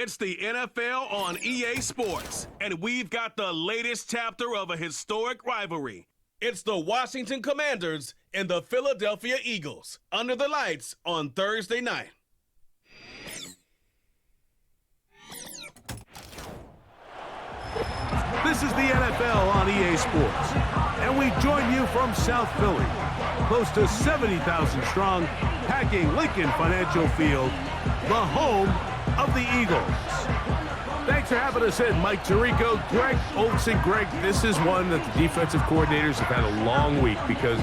It's the NFL on EA Sports, and we've got the latest chapter of a historic rivalry. It's the Washington Commanders and the Philadelphia Eagles under the lights on Thursday night. This is the NFL on EA Sports, and we join you from South Philly, close to 70,000 strong, packing Lincoln Financial Field, the home of the Eagles. Thanks for having us in, Mike Tirico, Greg Olson. Greg, this is one that the defensive coordinators have had a long week because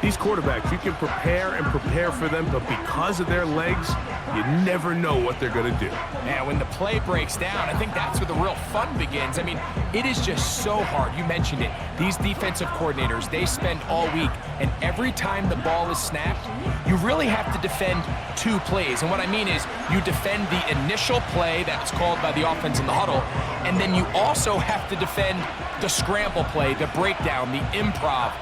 these quarterbacks, you can prepare for them, but because of their legs, you never know what they're going to do. Yeah, when the play breaks down, I think that's where the real fun begins. I mean, it is just so hard. You mentioned it. These defensive coordinators, they spend all week, and every time the ball is snapped, you really have to defend two plays. And what I mean is you defend the initial play that's called by the offense in the huddle, and then you also have to defend the scramble play, the breakdown, the improv.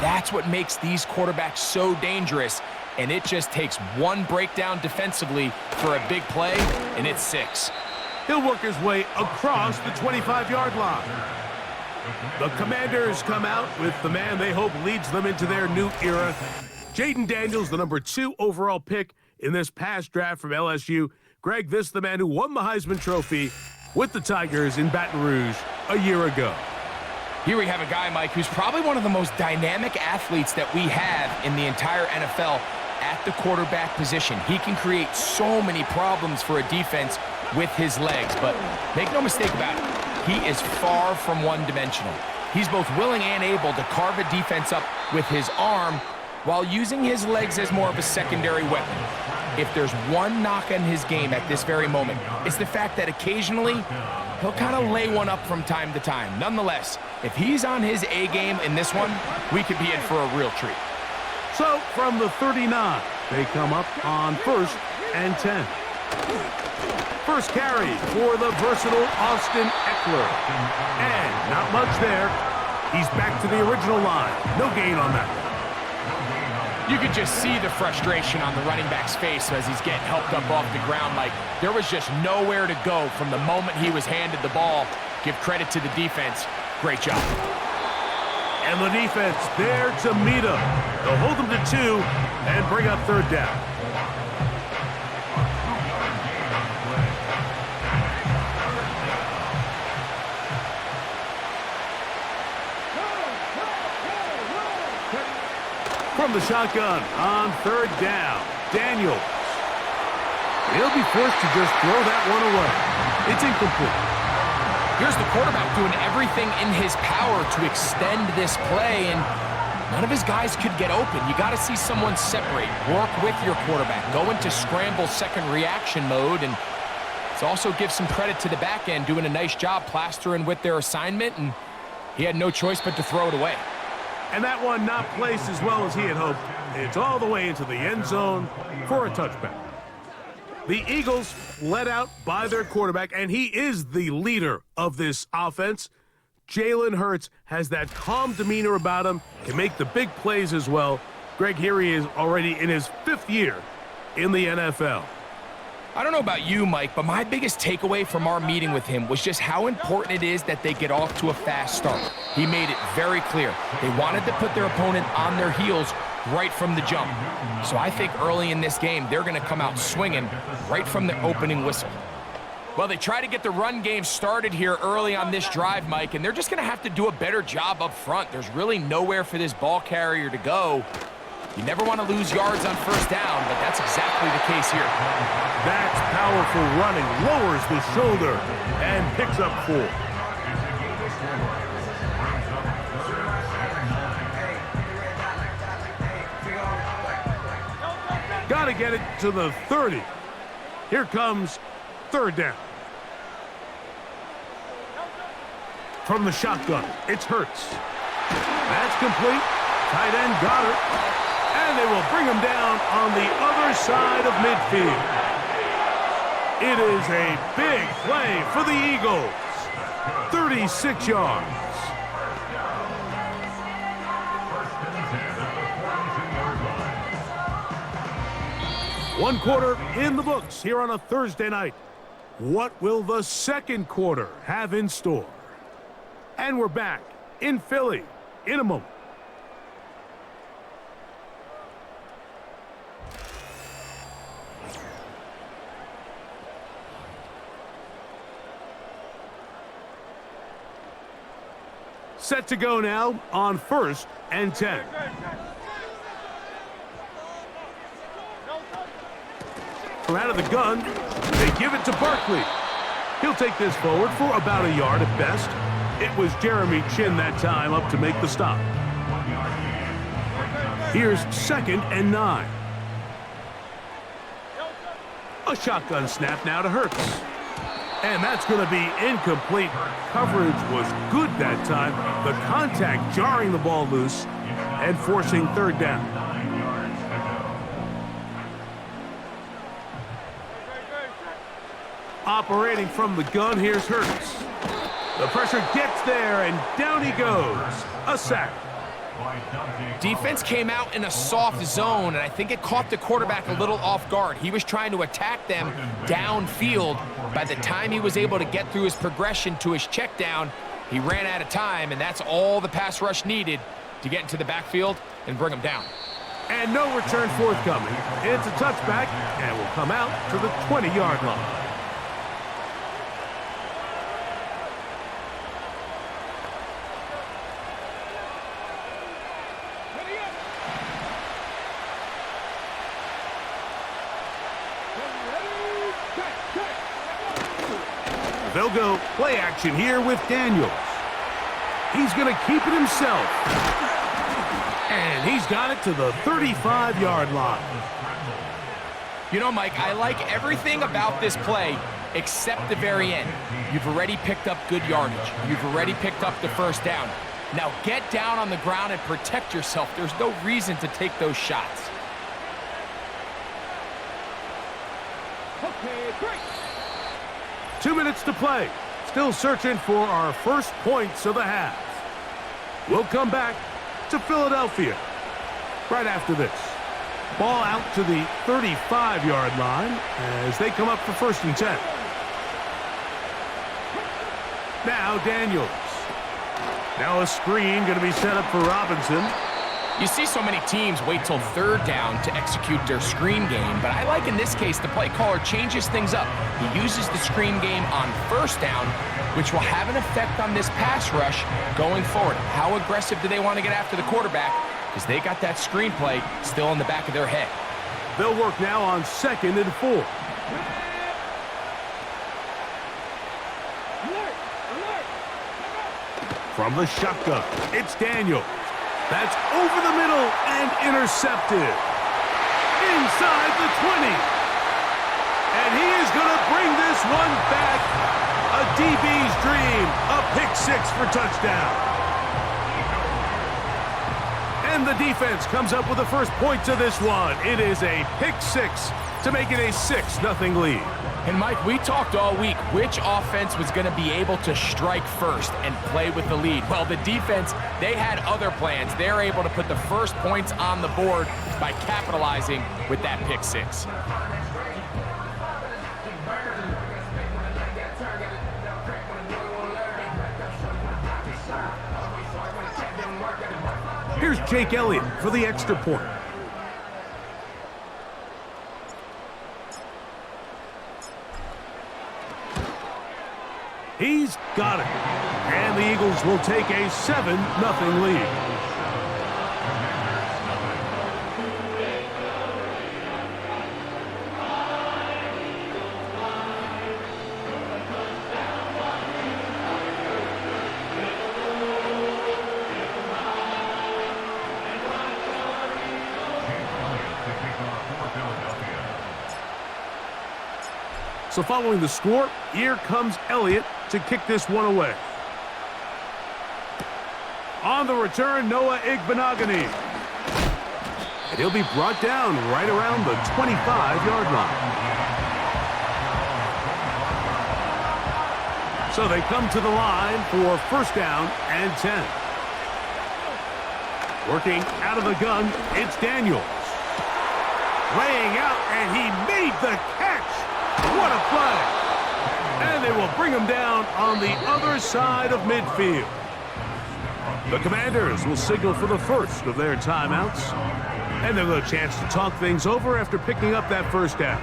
That's what makes these quarterbacks so dangerous. And it just takes one breakdown defensively for a big play, and it's 6. He'll work his way across the 25-yard line. The Commanders come out with the man they hope leads them into their new era. Jaden Daniels, the number 2 overall pick in this past draft from LSU. Greg, this is the man who won the Heisman Trophy with the Tigers in Baton Rouge a year ago. Here we have a guy, Mike, who's probably one of the most dynamic athletes that we have in the entire NFL at the quarterback position. He can create so many problems for a defense with his legs, but make no mistake about it, he is far from one-dimensional. He's both willing and able to carve a defense up with his arm while using his legs as more of a secondary weapon. If there's one knock on his game at this very moment, it's the fact that occasionally he'll kind of lay one up from time to time. Nonetheless, if he's on his A game in this one, we could be in for a real treat. So, from the 39, they come up on 1st and 10. First carry for the versatile Austin Eckler. And not much there. He's back to the original line. No gain on that. You could just see the frustration on the running back's face as he's getting helped up off the ground. Like, there was just nowhere to go from the moment he was handed the ball. Give credit to the defense. Great job. And the defense there to meet him. They'll hold him to 2 and bring up 3rd down. From the shotgun on 3rd down, Daniels. He'll be forced to just throw that one away. It's incomplete. Here's the quarterback doing everything in his power to extend this play, and none of his guys could get open. You got to see someone separate, work with your quarterback, go into scramble second reaction mode, and let's also give some credit to the back end doing a nice job plastering with their assignment, and he had no choice but to throw it away. And that one not placed as well as he had hoped. It's all the way into the end zone for a touchback. The Eagles led out by their quarterback, and he is the leader of this offense. Jalen Hurts has that calm demeanor about him, can make the big plays as well. Greg, here he is already in his 5th year in the NFL. I don't know about you, Mike, but my biggest takeaway from our meeting with him was just how important it is that they get off to a fast start. He made it very clear. They wanted to put their opponent on their heels right from the jump. So I think early in this game, they're going to come out swinging right from the opening whistle. Well, they try to get the run game started here early on this drive, Mike, and they're just going to have to do a better job up front. There's really nowhere for this ball carrier to go. You never want to lose yards on 1st down, but that's exactly the case here. That's powerful running, lowers the shoulder, and picks up 4. Got to get it to the 30. Here comes 3rd down. From the shotgun, it's Hurts. That's complete. Tight end got it. And they will bring him down on the other side of midfield. It is a big play for the Eagles. 36 yards. One quarter in the books here on a Thursday night. What will the second quarter have in store? And we're back in Philly in a moment. Set to go now on 1st and 10. From out of the gun, they give it to Barkley. He'll take this forward for about a yard at best. It was Jeremy Chin that time up to make the stop. Here's 2nd and 9. A shotgun snap now to Hurts. And that's going to be incomplete. Coverage was good that time. The contact jarring the ball loose and forcing 3rd down. Operating from the gun, here's Hurts. The pressure gets there, and down he goes. A sack. Defense came out in a soft zone, and I think it caught the quarterback a little off guard. He was trying to attack them downfield. By the time he was able to get through his progression to his check down, he ran out of time, and that's all the pass rush needed to get into the backfield and bring him down. And no return forthcoming. It's a touchback, and will come out to the 20-yard line. They'll go play action here with Daniels. He's going to keep it himself. And he's got it to the 35-yard line. You know, Mike, I like everything about this play except the very end. You've already picked up good yardage. You've already picked up the 1st down. Now get down on the ground and protect yourself. There's no reason to take those shots. Okay, great. 2 minutes to play. Still searching for our first points of the half. We'll come back to Philadelphia right after this. Ball out to the 35-yard line as they come up for 1st and 10. Now Daniels. Now a screen going to be set up for Robinson. You see so many teams wait till 3rd down to execute their screen game, but I like in this case the play caller changes things up. He uses the screen game on 1st down, which will have an effect on this pass rush going forward. How aggressive do they want to get after the quarterback? Because they got that screen play still in the back of their head. They'll work now on 2nd and 4. From the shotgun, it's Daniels. That's over the middle and intercepted. Inside the 20. And he is going to bring this one back. A DB's dream. A pick-6 for touchdown. And the defense comes up with the first points of this one. It is a pick-6 to make it a 6-0 lead. And Mike, we talked all week which offense was going to be able to strike first and play with the lead. Well, the defense, they had other plans. They're able to put the first points on the board by capitalizing with that pick-6. Here's Jake Elliott for the extra point. He's got it. And the Eagles will take a 7-0 lead. So following the score, here comes Elliott to kick this one away. On the return, Noah Igbenogany. And he'll be brought down right around the 25-yard line. So they come to the line for 1st down and 10. Working out of the gun, it's Daniels. Laying out, and he made the catch. What a play. bring him down on the other side of midfield. The Commanders will signal for the first of their timeouts, and they'll get a chance to talk things over after picking up that first down.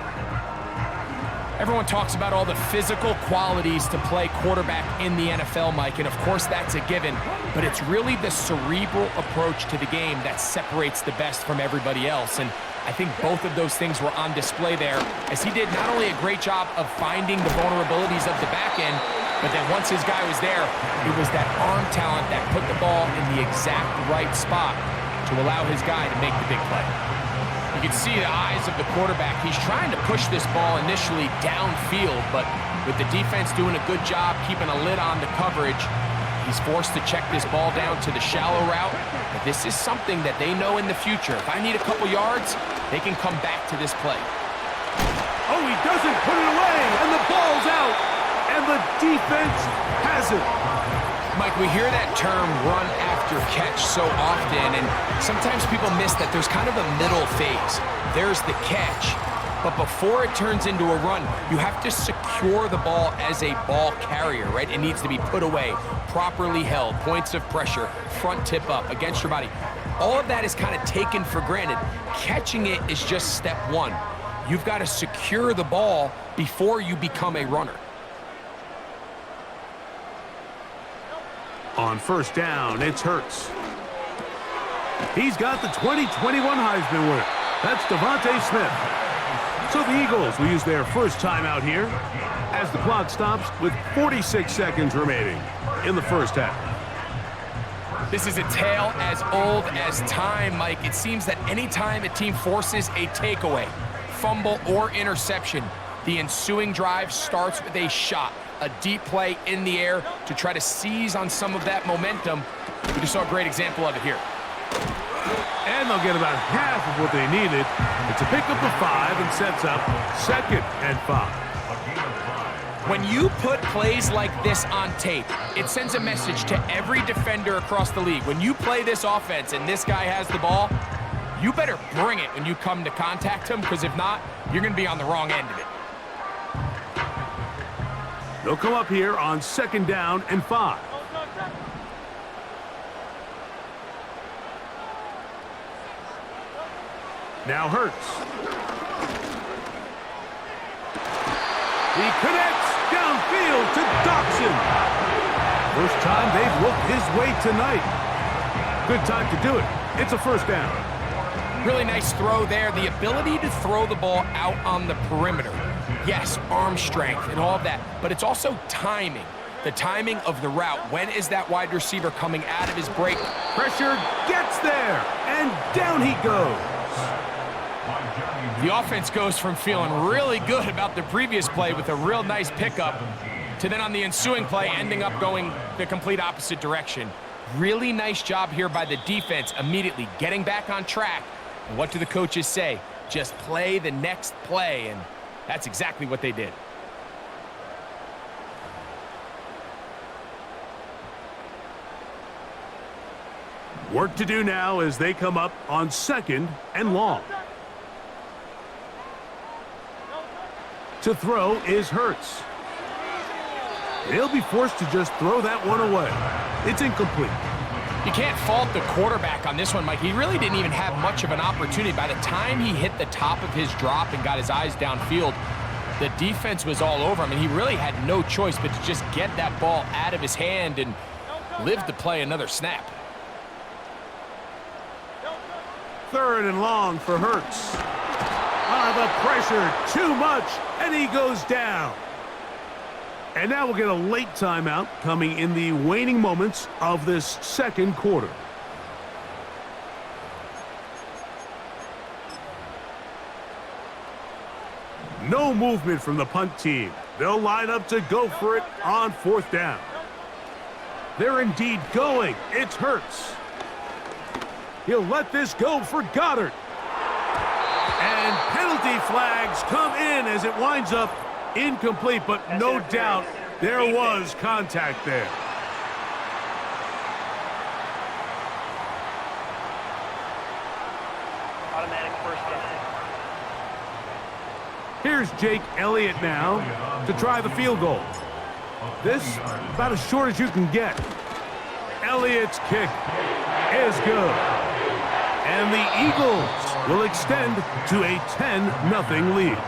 Everyone talks about all the physical qualities to play quarterback in the NFL, Mike, and of course that's a given, but it's really the cerebral approach to the game that separates the best from everybody else, and I think both of those things were on display there, as he did not only a great job of finding the vulnerabilities of the back end, but then once his guy was there, it was that arm talent that put the ball in the exact right spot to allow his guy to make the big play. You can see the eyes of the quarterback. He's trying to push this ball initially downfield, but with the defense doing a good job keeping a lid on the coverage, he's forced to check this ball down to the shallow route. But this is something that they know in the future. If I need a couple yards, they can come back to this play. Oh, he doesn't put it away, and the ball's out, and the defense has it. Mike, we hear that term run after catch so often, and sometimes people miss that there's kind of a middle phase. There's the catch, but before it turns into a run, you have to secure the ball as a ball carrier, right? It needs to be put away, properly held, points of pressure, front tip up against your body. All of that is kind of taken for granted. Catching it is just step one. You've got to secure the ball before you become a runner. On first down, it's Hurts. He's got the 2021 Heisman winner. That's Devontae Smith. So the Eagles will use their first timeout here as the clock stops with 46 seconds remaining in the first half. This is a tale as old as time, Mike. It seems that anytime a team forces a takeaway, fumble, or interception, the ensuing drive starts with a shot, a deep play in the air to try to seize on some of that momentum. We just saw a great example of it here. And they'll get about half of what they needed. It's a pickup of 5 and sets up 2nd and 5. When you put plays like this on tape, it sends a message to every defender across the league. When you play this offense and this guy has the ball, you better bring it when you come to contact him, because if not, you're going to be on the wrong end of it. They'll come up here on 2nd down and 5. Now Hurts. He connects downfield to Dobson. First time they've looked his way tonight. Good time to do it. It's a first down. Really nice throw there. The ability to throw the ball out on the perimeter. Yes, arm strength and all of that, but it's also timing. The timing of the route. When is that wide receiver coming out of his break? Pressure gets there, and down he goes. The offense goes from feeling really good about the previous play with a real nice pickup to then on the ensuing play ending up going the complete opposite direction. Really nice job here by the defense, immediately getting back on track. And what do the coaches say? Just play the next play, and that's exactly what they did. Work to do now as they come up on 2nd and long. To throw is Hurts. They'll be forced to just throw that one away. It's incomplete. You can't fault the quarterback on this one, Mike. He really didn't even have much of an opportunity. By the time he hit the top of his drop and got his eyes downfield, the defense was all over him, and he really had no choice but to just get that ball out of his hand and live to play another snap. 3rd and long for Hurts. The pressure, too much, and he goes down. And now we'll get a late timeout coming in the waning moments of this 2nd quarter. No movement from the punt team. They'll line up to go for it on 4th down. They're indeed going. It's Hurts. He'll let this go for Goddard. And penalty flags come in as it winds up incomplete, but no doubt there was contact there. Automatic first down. Here's Jake Elliott now to try the field goal. This, about as short as you can get. Elliott's kick is good. And the Eagles will extend to a 10-0 lead.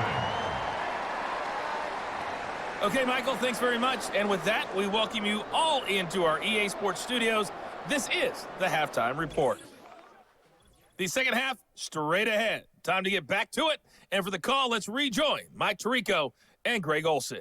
Okay, Michael, thanks very much. And with that, we welcome you all into our EA Sports studios. This is the Halftime Report. The second half, straight ahead. Time to get back to it. And for the call, let's rejoin Mike Tirico and Greg Olson.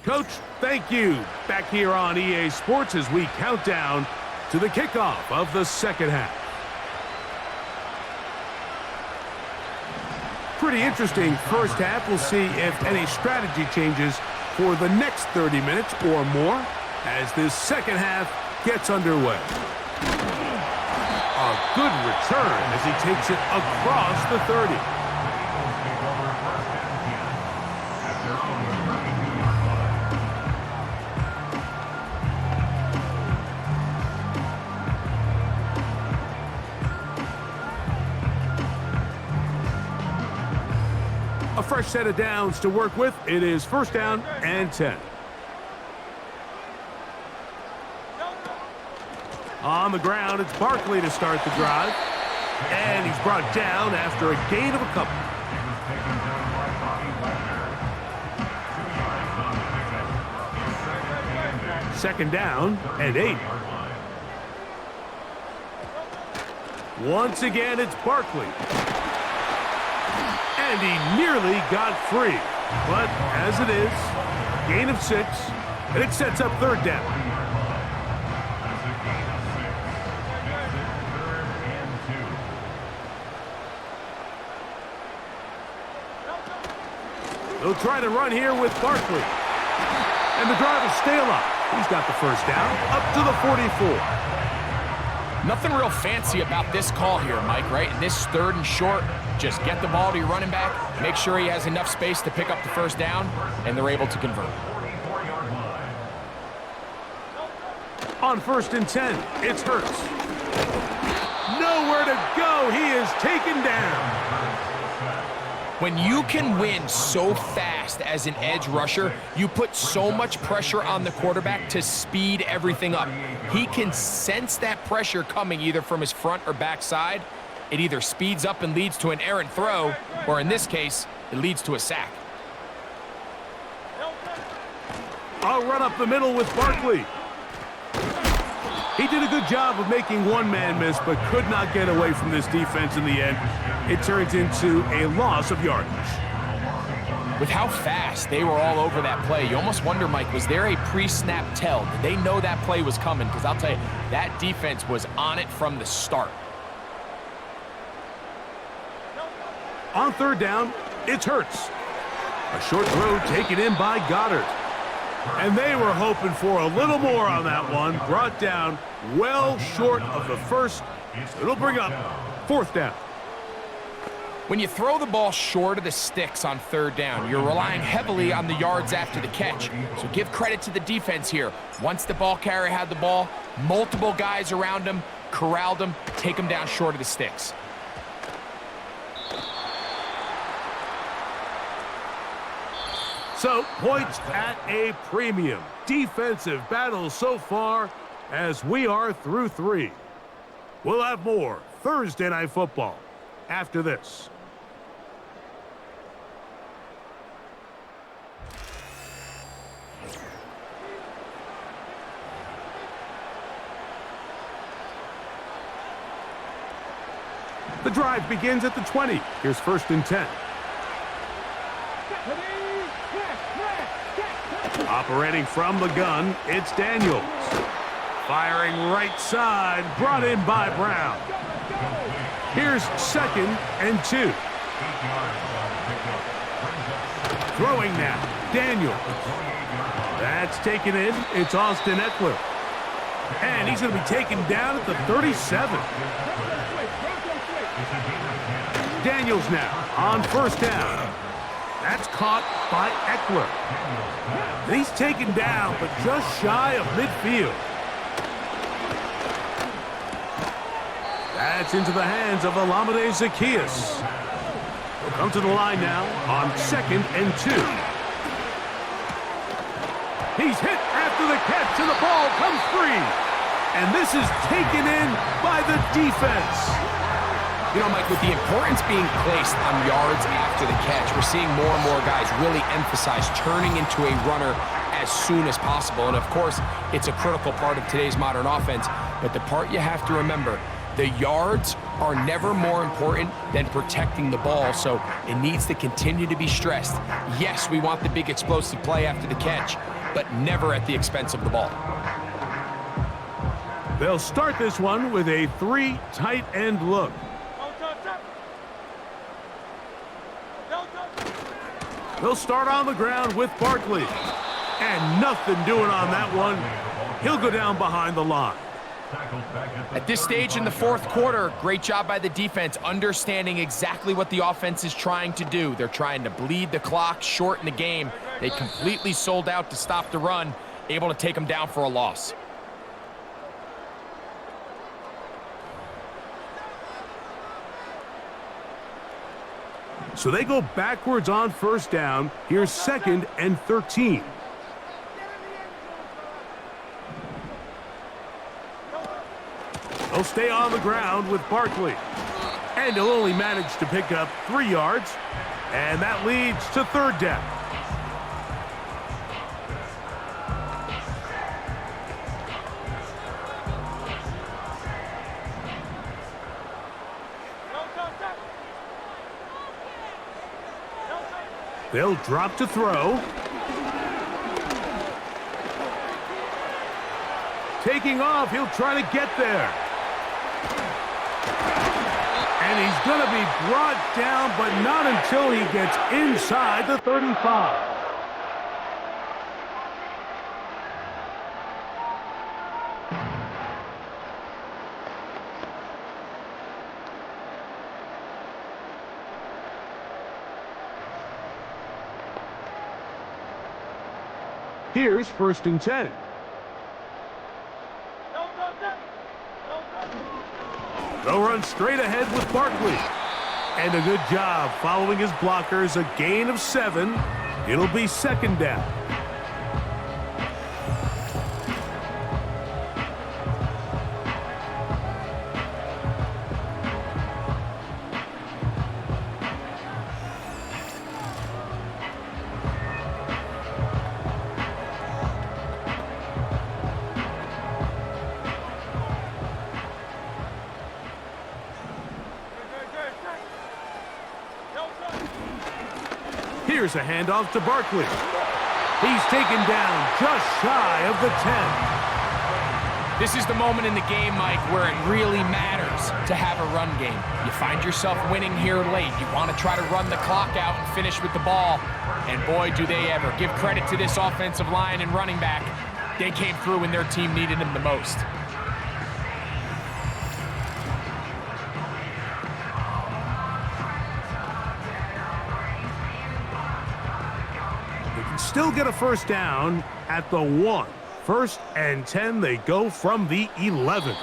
Coach, thank you. Back here on EA Sports as we count down to the kickoff of the second half. Pretty interesting first half. We'll see if any strategy changes for the next 30 minutes or more as this second half gets underway. A good return as he takes it across the 30. A fresh set of downs to work with. It is first down and 10. On the ground, it's Barkley to start the drive. And he's brought down after a gain of a couple. Second down and 8. Once again, it's Barkley. And he nearly got free. But as it is, gain of 6, and it sets up third down. They'll try to run here with Barkley. And the drive will stay alive. He's got the first down up to the 44. Nothing real fancy about this call here, Mike, right? In this third and short, just get the ball to your running back, make sure he has enough space to pick up the first down, and they're able to convert. On first and 10, it's Hurts. Nowhere to go. He is taken down. When you can win so fast as an edge rusher, you put so much pressure on the quarterback to speed everything up. He can sense that pressure coming either from his front or back side. It either speeds up and leads to an errant throw, or in this case, it leads to a sack. I'll run up the middle with Barkley. He did a good job of making one man miss, but could not get away from this defense in the end. It turns into a loss of yardage. With how fast they were all over that play, you almost wonder, Mike, was there a pre-snap tell? Did they know that play was coming? Because I'll tell you, that defense was on it from the start. On third down, it's Hurts. A short throw taken in by Goddard. And they were hoping for a little more on that one. Brought down well short of the first. It'll bring up fourth down. When you throw the ball short of the sticks on third down, you're relying heavily on the yards after the catch. So give credit to the defense here. Once the ball carrier had the ball, multiple guys around him, corralled him, take him down short of the sticks. So, points at a premium. Defensive battle so far as we are through 3. We'll have more Thursday Night Football after this. The drive begins at the 20. Here's first and 10. Operating from the gun, it's Daniels. Firing right side, brought in by Brown. Here's second and 2. Throwing now, Daniels. That's taken in, it's Austin Eckler. And he's going to be taken down at the 37. Daniels now on first down. That's caught by Eckler. And he's taken down, but just shy of midfield. That's into the hands of Olamide Zaccheaus. He'll come to the line now on 2nd and 2. He's hit after the catch, and the ball comes free. And this is taken in by the defense. You know, Mike, with the importance being placed on yards after the catch, we're seeing more and more guys really emphasize turning into a runner as soon as possible. And, of course, it's a critical part of today's modern offense. But the part you have to remember, the yards are never more important than protecting the ball, so it needs to continue to be stressed. Yes, we want the big explosive play after the catch, but never at the expense of the ball. They'll start this one with a 3 tight end look. They'll start on the ground with Barkley. And nothing doing on that one. He'll go down behind the line. At this stage in the fourth quarter, great job by the defense, understanding exactly what the offense is trying to do. They're trying to bleed the clock, shorten the game. They completely sold out to stop the run, able to take them down for a loss. So they go backwards on first down. Here's 2nd and 13. They'll stay on the ground with Barkley. And he'll only manage to pick up 3 yards. And that leads to 3rd down. They'll drop to throw. Taking off, he'll try to get there. And he's going to be brought down, but not until he gets inside the 35. Here's 1st and 10. They'll run straight ahead with Barkley. And a good job following his blockers. A gain of 7. It'll be 2nd down. Here's a handoff to Barkley. He's taken down just shy of the 10. This is the moment in the game, Mike, where it really matters to have a run game. You find yourself winning here late. You want to try to run the clock out and finish with the ball. And boy, do they ever. Give credit to this offensive line and running back. They came through when their team needed them the most. Still get a 1st down at the 1. 1st and 10, they go from the 11.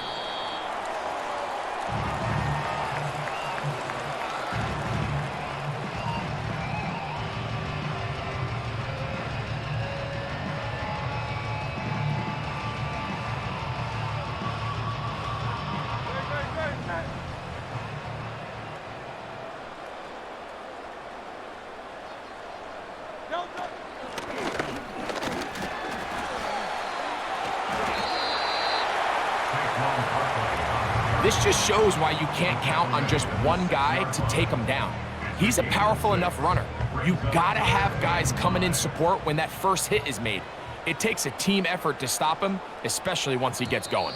This just shows why you can't count on just one guy to take him down. He's a powerful enough runner. You gotta have guys coming in support when that first hit is made. It takes a team effort to stop him, especially once he gets going.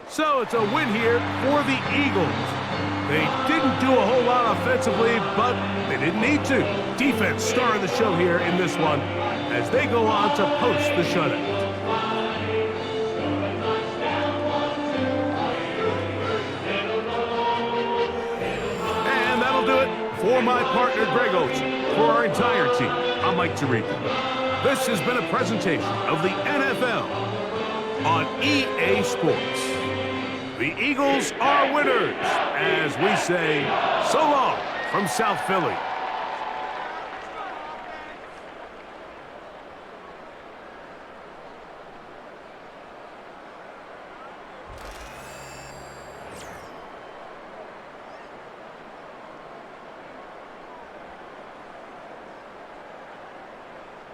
So it's a win here for the Eagles. They didn't do a whole lot offensively, but they didn't need to. Defense star of the show here in this one as they go on to post the shutout. And that'll do it for For my partner, Greg Olson, for our entire team, I'm Mike Tirico. This has been a presentation of the NFL on EA Sports. The Eagles are winners, as we say, so long from South Philly.